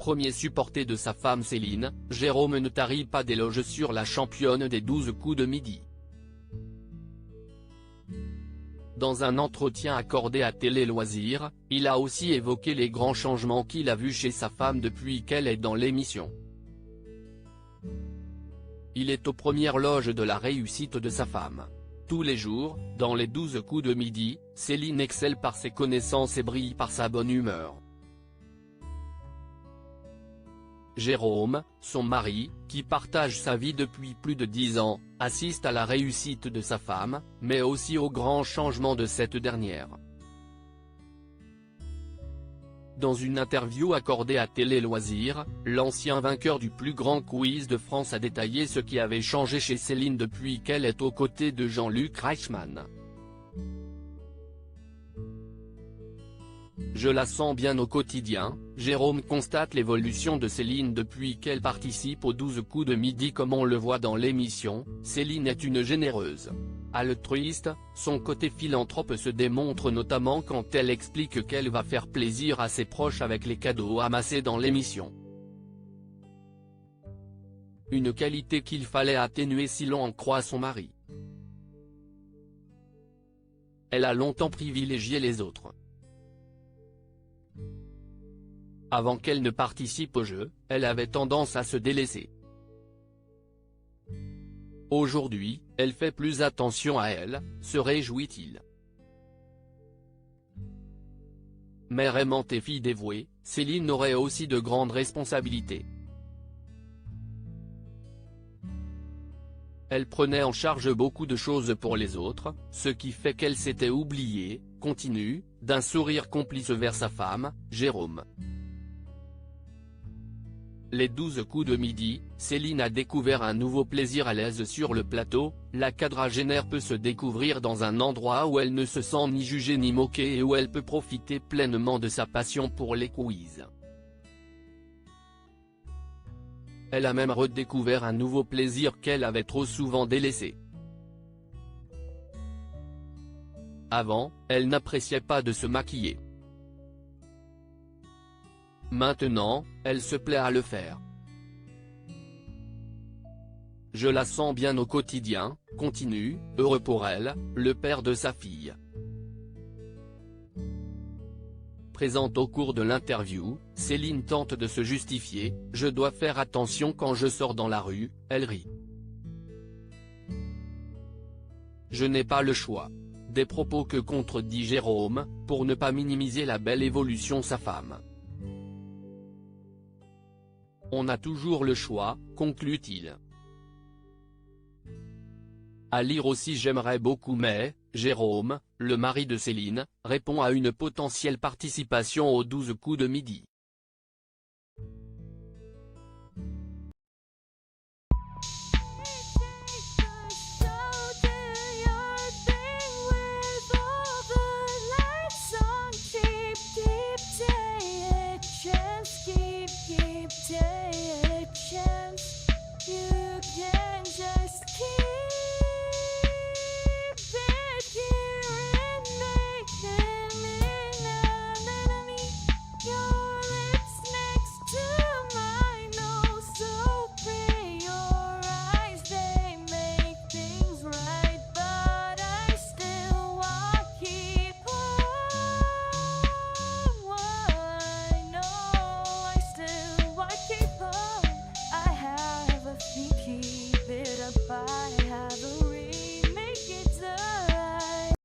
premier supporter de sa femme Céline, Jérôme ne tarit pas d'éloges sur la championne des 12 coups de midi. Dans un entretien accordé à Télé Loisirs, il a aussi évoqué les grands changements qu'il a vus chez sa femme depuis qu'elle est dans l'émission. Il est aux premières loges de la réussite de sa femme. Tous les jours, dans les 12 coups de midi, Céline excelle par ses connaissances et brille par sa bonne humeur. Jérôme, son mari, qui partage sa vie depuis plus de 10 ans, assiste à la réussite de sa femme, mais aussi aux grands changements de cette dernière. Dans une interview accordée à Télé Loisirs, l'ancien vainqueur du plus grand quiz de France a détaillé ce qui avait changé chez Céline depuis qu'elle est aux côtés de Jean-Luc Reichmann. Je la sens bien au quotidien. Jérôme constate l'évolution de Céline depuis qu'elle participe aux 12 coups de midi. Comme on le voit dans l'émission, Céline est une généreuse. Altruiste, son côté philanthrope se démontre notamment quand elle explique qu'elle va faire plaisir à ses proches avec les cadeaux amassés dans l'émission. Une qualité qu'il fallait atténuer si l'on en croit son mari. Elle a longtemps privilégié les autres. Avant qu'elle ne participe au jeu, elle avait tendance à se délaisser. Aujourd'hui, elle fait plus attention à elle, se réjouit-il. Mère aimante et fille dévouée, Céline aurait aussi de grandes responsabilités. Elle prenait en charge beaucoup de choses pour les autres, ce qui fait qu'elle s'était oubliée, continue, d'un sourire complice vers sa femme, Jérôme. Les 12 coups de midi, Céline a découvert un nouveau plaisir à l'aise sur le plateau. La quadragénaire peut se découvrir dans un endroit où elle ne se sent ni jugée ni moquée et où elle peut profiter pleinement de sa passion pour les quiz. Elle a même redécouvert un nouveau plaisir qu'elle avait trop souvent délaissé. Avant, elle n'appréciait pas de se maquiller. Maintenant, elle se plaît à le faire. Je la sens bien au quotidien, continue, heureux pour elle, le père de sa fille. Présente au cours de l'interview, Céline tente de se justifier, « Je dois faire attention quand je sors dans la rue », elle rit. « Je n'ai pas le choix ». Des propos que contredit Jérôme, pour ne pas minimiser la belle évolution sa femme. On a toujours le choix, conclut-il. À lire aussi. J'aimerais beaucoup mais, Jérôme, le mari de Céline, répond à une potentielle participation aux 12 coups de midi.